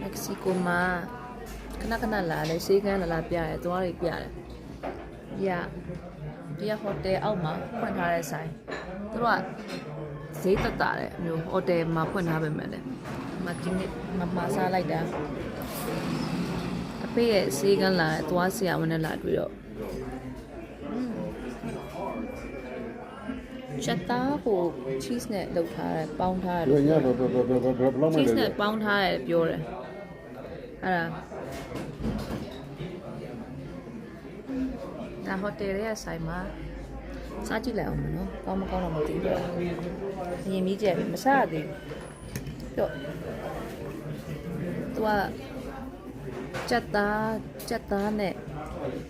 Mexico မှာခဏခဏလာလဲဆေးကန်းလာပြရတယ်သွားတွေပြတယ်ဒီကဟိုတယ်အောက်မှာဖွင့်ထားတဲ့ဆိုင်သူတို့ကဈေးတက်တာတယ်အမျိုးဟိုတယ်မှာဖွင့်ထားပေမဲ့လေမဒီနေ့မစားလိုက်တာအဖေရဲ့ဆေးကန်းလာသွားဆရာဝန်နဲ့လာတွေ့တော့ချက်သားကို cheese နဲ့လုပ်ထားတယ်ပေါင်းထားတယ်လို့ cheese နဲ့ပေါင်းထားတယ်ပြောတယ်အဲ့ဒါဟိုတယ်ရဲ့ဆိုင်မှာစားကြည့်လိုက်အောင်မနော်ကောင်းမကောင်းတော့မသိဘူးအရင်ပြီးကြည့်မစားသေးဘူးပြောသူကချက်သားနဲ့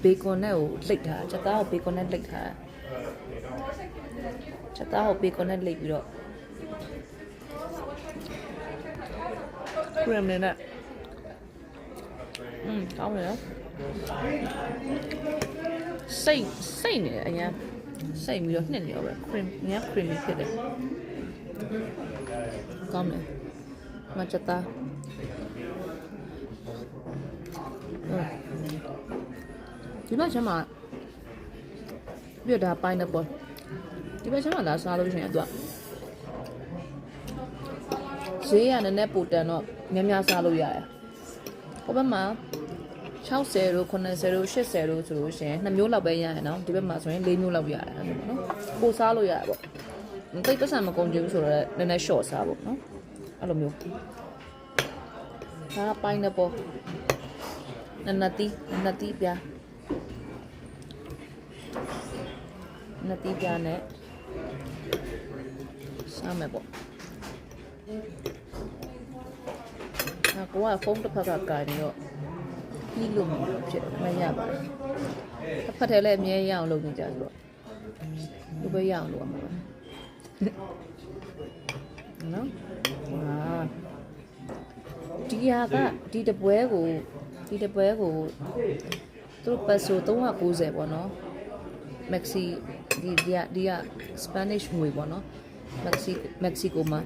ဘေကွန်နဲ့ကိုလိတ်ထားချက်သားကိုဘေကွန်နဲ့လိတ်ထားချက်သားကိုဘေကွန်နဲ့လိတ်ပြီးတော့ခရမ်နဲ့ကောင်းတယ်နော်စိတ်နေအရင်စိတ်ပြီးတော့နှစ်နေရောပဲ creamy ဖြစ်တယ်ကောင်းတယ်မချက်သားဒီဘက်ကျမပြတာ pineapple ဒီဘက်ကျမလာစားလို့ရှိရင်တော့ဈေးရနည်းနည်းပိုတန်တော့များစားလို့ရတယ်ဟိုဘက်မှာ60တို့90တို့80တို့ဆိုလို့ရှိရင်2မျိုးလောက်ပဲရရနော်ဒီဘက်မှာဆိုရင်4မျိုးလောက်ရတယ်နော်ပိုစားလို့ရတယ်ပေါ့တိတ်ပတ်စံမကုန်ကြဘူးဆိုတော့နည်းနည်း short စားပေါ့နော်အဲ့လိုမျိုးဒါ pineapple နနတီပြနဲ့စားမယ်ပေါ့ကိုကဖုန်းတစ်ဖက်ကကာနေတော့ပြီးလို့ဖြစ်မရပါဘူးတစ်ဖက်ထဲလည်းအမြဲရအောင်လုပ်နေကြဆိုတော့ဒီဘက်ရအောင်လုပ်ရမှာနော်ဒီဟာကဒီတပွဲကိုသူတို့ပတ်ဆို390ပေါ့နော်မက္ကဆီဒီက Spanish ငွေပေါ့နော်မက္ကဆီကိုမှာ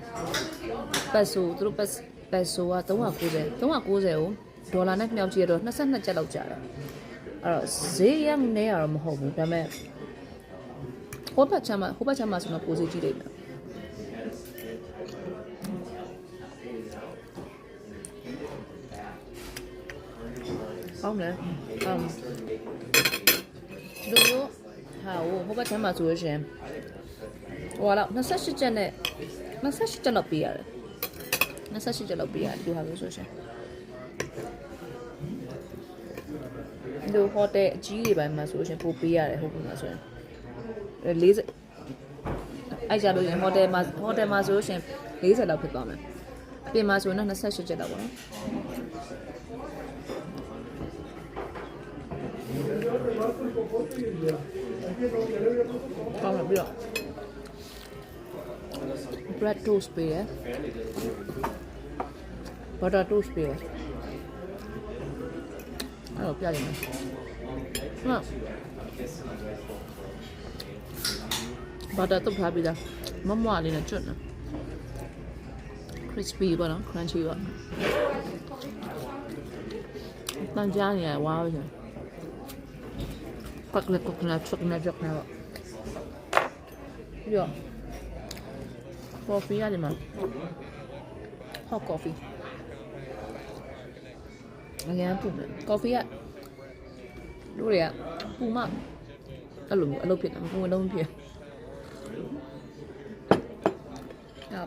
ပတ်ဆိုသူတို့ပတ်ဆိုက390ကိုဒေါ်လာနဲ့မြောက်ကြည့်ရတော့22ကျပ်လောက်ကျတယ်အဲ့တော့ဈေးရမ်းနေရတော့မဟုတ်ဘူးဒါပေမဲ့ဟိုဘက်ချမ်းမှာဆိုတော့ပိုစီကြည့်လိုက်မယ်ကောင်းတယ်ဒီလိုမျိုးဟာဟိုဘက်ချမ်းမှာဆိုလို့ရှိရင်ဟိုလောက်28ကျပ်လောက်ပေးရတယ်28ကျပ်လောက်ပေးရတယ်ဒီဟာမျိုးဆိုရှင်ဒီဟိုတယ်အကြီးတွေပိုင်းမှာဆိုရှင်ပို့ပေးရတယ်ဟုတ်ပြီမှာဆိုရင်40အဲ့ကြလို့ရင်ဟိုတယ်မှာဆိုရှင်40လောက်ဖြစ်သွားမယ်အပြင်မှာဆိုရင်28ကျပ်လောက်ပေါ့နော်ကောင်းပြီတော့ bread toast ပေးရ butter toast ပေးရအဲ့တော့ပြရမယ်ဟာ butter တုပ်ထားပြီးသားမမွားလေးနဲ့ကျွတ်နေ crispy ပေါ့နော် crunchy ပေါ့တန်ကြားနေရဝါးပဲပတ်လက်ကနာချက်နေကြနေပါပြီးတော့ coffee ရတယ်မှာ hot coffee အရင်ပူမယ် coffee ကတို့တွေကပူမှအဲ့လိုမျိုးအလုပ်ဖြစ်တယ်မပူမလုံးဖြစ်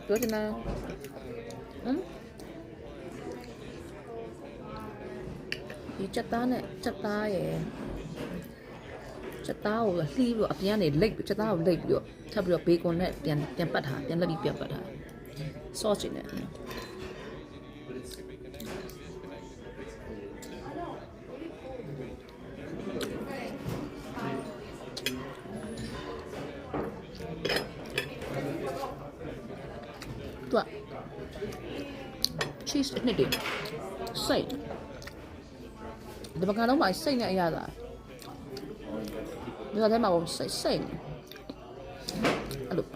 ပြောချင်တာဒီချက်သားရဲ့ချက်သားကိုလှီးပြီးတော့အပြင်ကနေလိတ်ချက်သားကိုလိတ်ပြီးတော့ထပ်ပြီးတော့ဘေကွန်နဲ့ပြန်ပတ်ထားပြန်လက်ပြီးပြန်ပတ်ထားဆော့ချင်တယ်တွာ cheese နဲ့တယ်စိတ်ဒီဘက်ကတော့မှစိတ်နဲ့အရသာဒီကထဲမှာစိတ်အဲ့လို